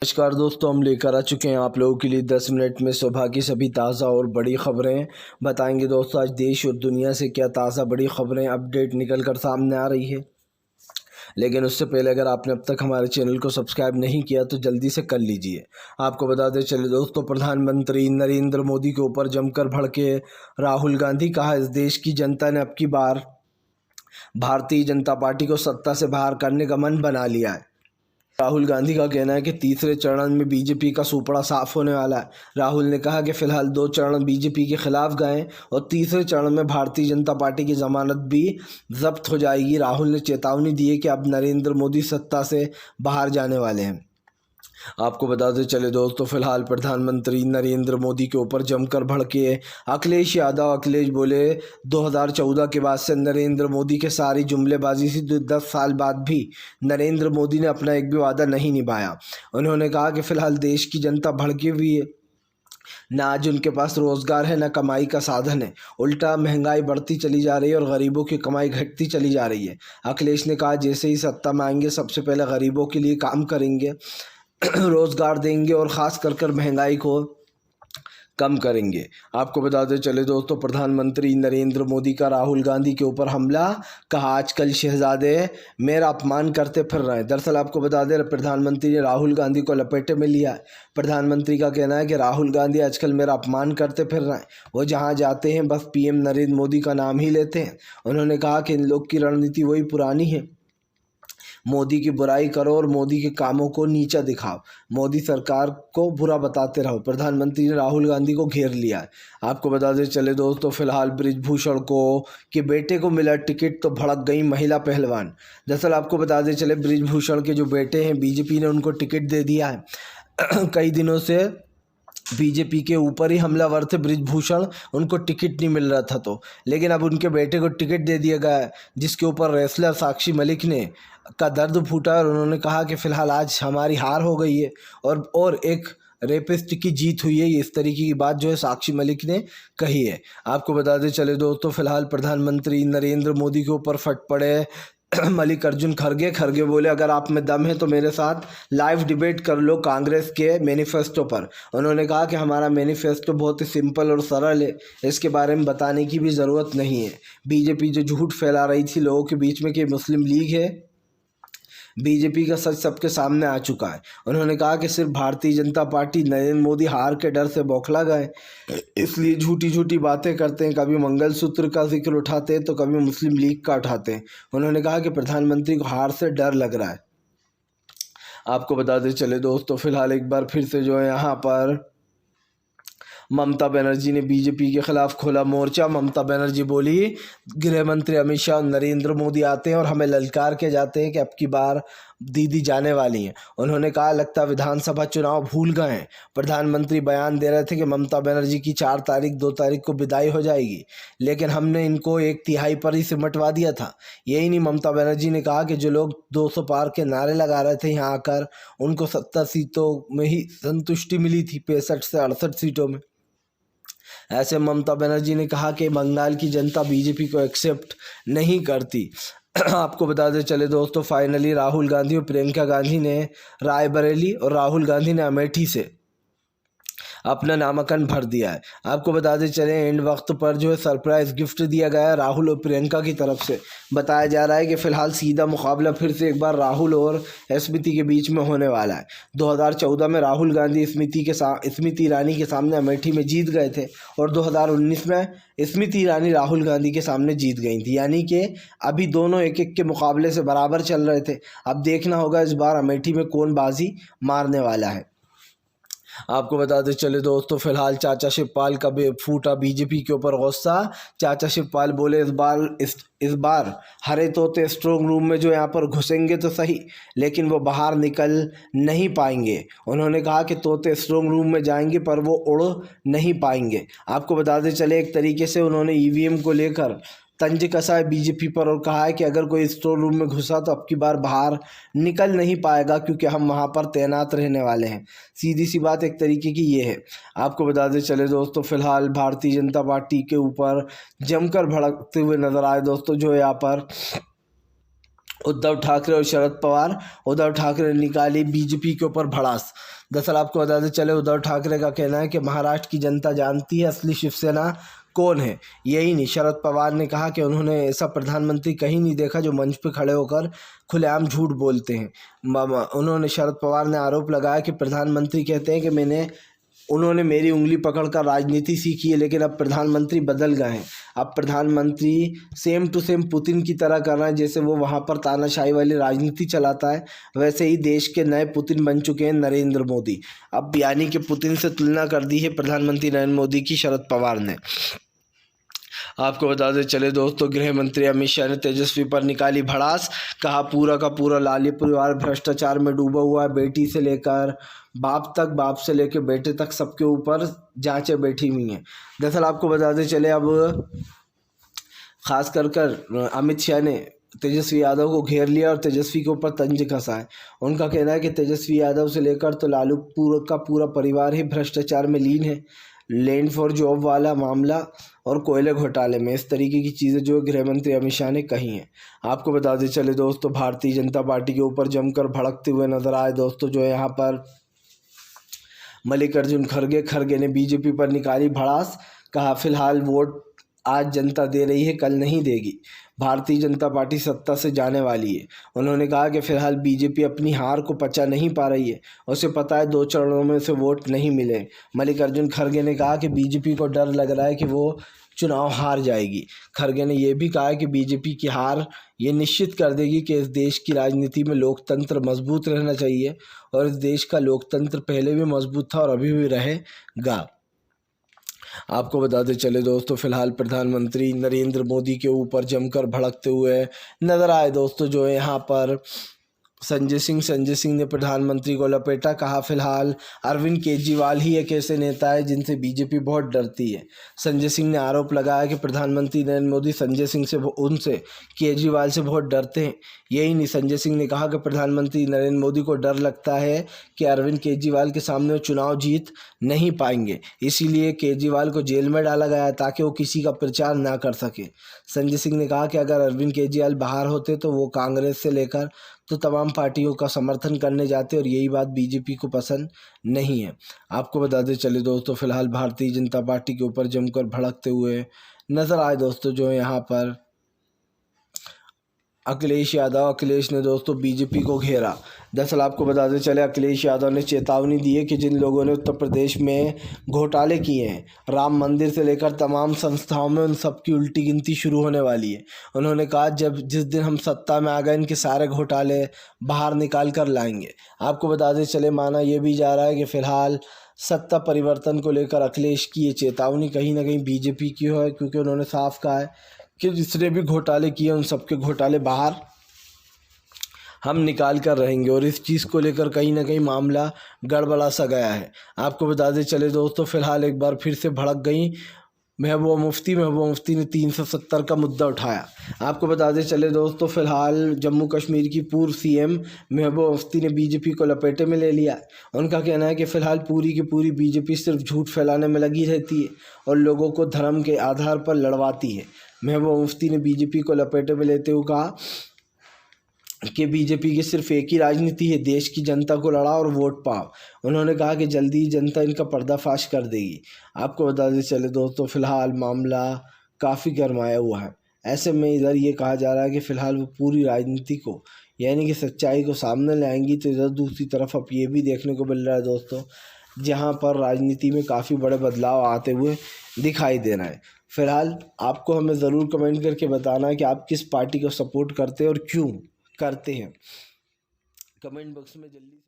नमस्कार दोस्तों, हम लेकर आ चुके हैं आप लोगों के लिए 10 मिनट में सुबह की सभी ताज़ा और बड़ी खबरें बताएंगे। दोस्तों, आज देश और दुनिया से क्या ताज़ा बड़ी खबरें अपडेट निकल कर सामने आ रही है। लेकिन उससे पहले अगर आपने अब तक हमारे चैनल को सब्सक्राइब नहीं किया तो जल्दी से कर लीजिए। आपको बताते चले दोस्तों, प्रधानमंत्री नरेंद्र मोदी के ऊपर जमकर भड़के राहुल गांधी। कहा, इस देश की जनता ने अब की बार भारतीय जनता पार्टी को सत्ता से बाहर करने का मन बना लिया है। राहुल गांधी का कहना है कि तीसरे चरण में बीजेपी का सुपड़ा साफ होने वाला है। राहुल ने कहा कि फिलहाल 2 चरण बीजेपी के खिलाफ गए और तीसरे चरण में भारतीय जनता पार्टी की जमानत भी जब्त हो जाएगी। राहुल ने चेतावनी दी है कि अब नरेंद्र मोदी सत्ता से बाहर जाने वाले हैं। आपको बताते चले दोस्तों, फिलहाल प्रधानमंत्री नरेंद्र मोदी के ऊपर जमकर भड़के अखिलेश यादव। अखिलेश बोले 2014 के बाद से नरेंद्र मोदी के सारी जुमलेबाजी से 10 साल बाद भी नरेंद्र मोदी ने अपना एक भी वादा नहीं निभाया। उन्होंने कहा कि फिलहाल देश की जनता भड़की हुई है, ना आज उनके पास रोजगार है, ना कमाई का साधन है। उल्टा महंगाई बढ़ती चली जा रही है और गरीबों की कमाई घटती चली जा रही है। अखिलेश ने कहा, जैसे ही सत्ता में आएंगे सबसे पहले गरीबों के लिए काम करेंगे, रोजगार देंगे और ख़ास कर महंगाई को कम करेंगे। आपको बताते चले दोस्तों, प्रधानमंत्री नरेंद्र मोदी का राहुल गांधी के ऊपर हमला। कहा, आजकल शहजादे मेरा अपमान करते फिर रहे हैं। दरअसल आपको बता दें, प्रधानमंत्री ने राहुल गांधी को लपेटे में लिया है। प्रधानमंत्री का कहना है कि राहुल गांधी आजकल मेरा अपमान करते फिर रहे हैं। वो जहाँ जाते हैं बस पीएम नरेंद्र मोदी का नाम ही लेते हैं। उन्होंने कहा कि इन लोग की रणनीति वही पुरानी है, मोदी की बुराई करो और मोदी के कामों को नीचा दिखाओ, मोदी सरकार को बुरा बताते रहो। प्रधानमंत्री ने राहुल गांधी को घेर लिया है। आपको बताते चले दोस्तों, फिलहाल बृजभूषण को के बेटे को मिला टिकट तो भड़क गई महिला पहलवान। दरअसल आपको बताते चले, बृजभूषण के जो बेटे हैं, बीजेपी ने उनको टिकट दे दिया है। कई दिनों से बीजेपी के ऊपर ही हमलावर थे बृजभूषण, उनको टिकट नहीं मिल रहा था तो, लेकिन अब उनके बेटे को टिकट दे दिया गया है, जिसके ऊपर रेसलर साक्षी मलिक ने का दर्द फूटा और उन्होंने कहा कि फ़िलहाल आज हमारी हार हो गई है और एक रेपिस्ट की जीत हुई है। इस तरीके की बात जो है साक्षी मलिक ने कही है। आपको बताते चले दोस्तों, फिलहाल प्रधानमंत्री नरेंद्र मोदी के ऊपर फट पड़े मल्लिकार्जुन खड़गे बोले, अगर आप में दम है तो मेरे साथ लाइव डिबेट कर लो कांग्रेस के मैनिफेस्टो पर। उन्होंने कहा कि हमारा मैनिफेस्टो बहुत ही सिंपल और सरल है, इसके बारे में बताने की भी ज़रूरत नहीं है। बीजेपी जो झूठ फैला रही थी लोगों के बीच में कि मुस्लिम लीग है, बीजेपी का सच सबके सामने आ चुका है। उन्होंने कहा कि सिर्फ भारतीय जनता पार्टी नरेंद्र मोदी हार के डर से बौखला गए, इसलिए झूठी झूठी बातें करते हैं। कभी मंगलसूत्र का जिक्र उठाते हैं तो कभी मुस्लिम लीग का उठाते हैं। उन्होंने कहा कि प्रधानमंत्री को हार से डर लग रहा है। आपको बताते चले दोस्तों, फिलहाल एक बार फिर से जो है यहाँ पर ममता बनर्जी ने बीजेपी के खिलाफ खोला मोर्चा। ममता बनर्जी बोली, गृह मंत्री अमित शाह और नरेंद्र मोदी आते हैं और हमें ललकार के जाते हैं कि अब की बार दीदी जाने वाली हैं। उन्होंने कहा, लगता विधानसभा चुनाव भूल गए हैं। प्रधानमंत्री बयान दे रहे थे कि ममता बनर्जी की 4 तारीख 2 तारीख को विदाई हो जाएगी, लेकिन हमने इनको 1/3 पर ही सिमटवा दिया था। यही नहीं, ममता बनर्जी ने कहा कि जो लोग 200 पार के नारे लगा रहे थे यहाँ आकर, उनको 70 सीटों में ही संतुष्टि मिली थी, 65 से 68 सीटों में। ऐसे ममता बनर्जी ने कहा कि बंगाल की जनता बीजेपी को एक्सेप्ट नहीं करती। आपको बताते चले दोस्तों, फाइनली राहुल गांधी और प्रियंका गांधी ने रायबरेली और राहुल गांधी ने अमेठी से अपना नामांकन भर दिया है। आपको बताते चले, एंड वक्त पर जो है सरप्राइज गिफ्ट दिया गया है राहुल और प्रियंका की तरफ से। बताया जा रहा है कि फिलहाल सीधा मुकाबला फिर से एक बार राहुल और स्मृति के बीच में होने वाला है। 2014 में राहुल गांधी स्मृति ईरानी के सामने अमेठी में जीत गए थे और 2019 में स्मृति ईरानी राहुल गांधी के सामने जीत गई थी। यानी कि अभी दोनों एक एक के मुकाबले से बराबर चल रहे थे। अब देखना होगा इस बार अमेठी में कौन बाजी मारने वाला है। आपको बताते चले दोस्तों, फिलहाल चाचा शिवपाल का फूटा बीजेपी के ऊपर गुस्सा। चाचा शिवपाल बोले, इस बार हरे तोते स्ट्रांग रूम में जो यहाँ पर घुसेंगे तो सही, लेकिन वो बाहर निकल नहीं पाएंगे। उन्होंने कहा कि तोते स्ट्रांग रूम में जाएंगे पर वो उड़ नहीं पाएंगे। आपको बताते चले, एक तरीके से उन्होंने ईवीएम को लेकर तंज कसा है बीजेपी पर और कहा है कि अगर कोई स्टोर रूम में घुसा तो अब की बार बाहर निकल नहीं पाएगा, क्योंकि हम वहां पर तैनात रहने वाले हैं। सीधी सी बात एक तरीके की ये है। आपको बताते चले दोस्तों, फिलहाल भारतीय जनता पार्टी के ऊपर जमकर भड़कते हुए नजर आए दोस्तों, जो यहाँ पर उद्धव ठाकरे और शरद पवार। उद्धव ठाकरे ने निकाली बीजेपी के ऊपर भड़ास। दरअसल आपको बताते चले, उद्धव ठाकरे का कहना है कि महाराष्ट्र की जनता जानती है असली शिवसेना कौन है। यही नहीं, शरद पवार ने कहा कि उन्होंने ऐसा प्रधानमंत्री कहीं नहीं देखा जो मंच पर खड़े होकर खुलेआम झूठ बोलते हैं। उन्होंने शरद पवार ने आरोप लगाया कि प्रधानमंत्री कहते हैं कि उन्होंने मेरी उंगली पकड़कर राजनीति सीखी है, लेकिन अब प्रधानमंत्री बदल गए हैं। अब प्रधानमंत्री सेम टू सेम पुतिन की तरह कर रहे हैं, जैसे वो वहाँ पर तानाशाही वाली राजनीति चलाता है, वैसे ही देश के नए पुतिन बन चुके हैं नरेंद्र मोदी। अब यानी कि पुतिन से तुलना कर दी है प्रधानमंत्री नरेंद्र मोदी की शरद पवार ने। आपको बताते चले दोस्तों, गृह मंत्री अमित शाह ने तेजस्वी पर निकाली भड़ास। कहा पूरा का पूरा लाली परिवार भ्रष्टाचार में डूबा हुआ है, बेटी से लेकर बाप तक, बाप से लेकर बेटे तक सबके ऊपर जांचें बैठी हुई हैं। दरअसल आपको बताते चले, अब खास कर अमित शाह ने तेजस्वी यादव को घेर लिया और तेजस्वी के ऊपर तंज कसा है। उनका कहना है कि तेजस्वी यादव से लेकर तो लालू का पूरा परिवार ही भ्रष्टाचार में लीन है। लैंड फॉर जॉब वाला मामला और कोयले घोटाले में, इस तरीके की चीज़ें जो गृह मंत्री अमित शाह ने कही हैं। आपको बताते चले दोस्तों, भारतीय जनता पार्टी के ऊपर जमकर भड़कते हुए नजर आए दोस्तों जो है यहाँ पर मल्लिकार्जुन खड़गे ने बीजेपी पर निकाली भड़ास। कहा फिलहाल वोट आज जनता दे रही है, कल नहीं देगी। भारतीय जनता पार्टी सत्ता से जाने वाली है। उन्होंने कहा कि फिलहाल बीजेपी अपनी हार को पचा नहीं पा रही है, उसे पता है 2 चरणों में से वोट नहीं मिले। मल्लिकार्जुन खड़गे ने कहा कि बीजेपी को डर लग रहा है कि वो चुनाव हार जाएगी। खड़गे ने यह भी कहा कि बीजेपी की हार ये निश्चित कर देगी कि इस देश की राजनीति में लोकतंत्र मजबूत रहना चाहिए, और इस देश का लोकतंत्र पहले भी मजबूत था और अभी भी रहेगा। आपको बताते चले दोस्तों, फिलहाल प्रधानमंत्री नरेंद्र मोदी के ऊपर जमकर भड़कते हुए नजर आए दोस्तों जो है यहाँ पर संजय सिंह ने प्रधानमंत्री को लपेटा। कहा फिलहाल अरविंद केजरीवाल ही एक ऐसे नेता है जिनसे बीजेपी बहुत डरती है। संजय सिंह ने आरोप लगाया कि प्रधानमंत्री नरेंद्र मोदी उनसे केजरीवाल से बहुत डरते हैं। यही नहीं, संजय सिंह ने कहा कि प्रधानमंत्री नरेंद्र मोदी को डर लगता है कि अरविंद केजरीवाल के सामने वो चुनाव जीत नहीं पाएंगे, इसीलिए केजरीवाल को जेल में डाला गया है ताकि वो किसी का प्रचार ना कर सके। संजय सिंह ने कहा कि अगर अरविंद केजरीवाल बाहर होते तो वो कांग्रेस से लेकर तो तमाम पार्टियों का समर्थन करने जाते, और यही बात बीजेपी को पसंद नहीं है। आपको बताते चले दोस्तों, फिलहाल भारतीय जनता पार्टी के ऊपर जमकर भड़कते हुए नजर आए दोस्तों जो है यहाँ पर अखिलेश यादव। अखिलेश ने दोस्तों बीजेपी को घेरा। दरअसल आपको बताते चले, अखिलेश यादव ने चेतावनी दी है कि जिन लोगों ने उत्तर प्रदेश में घोटाले किए हैं, राम मंदिर से लेकर तमाम संस्थाओं में, उन सब की उल्टी गिनती शुरू होने वाली है। उन्होंने कहा जिस दिन हम सत्ता में आ गए इनके सारे घोटाले बाहर निकाल कर लाएंगे। आपको बताते चले, माना यह भी जा रहा है कि फिलहाल सत्ता परिवर्तन को लेकर अखिलेश की ये चेतावनी कहीं ना कहीं बीजेपी की है, क्योंकि उन्होंने साफ कहा है कि जिसने भी घोटाले किए उन सबके घोटाले बाहर हम निकाल कर रहेंगे, और इस चीज़ को लेकर कहीं ना कहीं मामला गड़बड़ा सा गया है। आपको बताते चले दोस्तों, फिलहाल एक बार फिर से भड़क गई महबूबा मुफ्ती ने 370 का मुद्दा उठाया। आपको बताते चले दोस्तों, फिलहाल जम्मू कश्मीर की पूर्व सीएम महबूबा मुफ्ती ने बीजेपी को लपेटे में ले लिया। उनका कहना है कि फिलहाल पूरी की पूरी बीजेपी सिर्फ झूठ फैलाने में लगी रहती है और लोगों को धर्म के आधार पर लड़वाती है। महबूबा मुफ्ती ने बीजेपी को लपेटे में लेते हुए कहा कि बीजेपी की सिर्फ एक ही राजनीति है, देश की जनता को लड़ाओ और वोट पाओ। उन्होंने कहा कि जल्दी ही जनता इनका पर्दाफाश कर देगी। आपको बताते चले दोस्तों, फिलहाल मामला काफ़ी गरमाया हुआ है। ऐसे में इधर ये कहा जा रहा है कि फिलहाल वो पूरी राजनीति को यानी कि सच्चाई को सामने लाएंगी, तो इधर दूसरी तरफ अब ये भी देखने को मिल रहा है दोस्तों, जहाँ पर राजनीति में काफ़ी बड़े बदलाव आते हुए दिखाई दे रहे हैं। फिलहाल आपको हमें ज़रूर कमेंट करके बताना है कि आप किस पार्टी को सपोर्ट करते हैं और क्यों करते हैं। कमेंट बॉक्स में जल्दी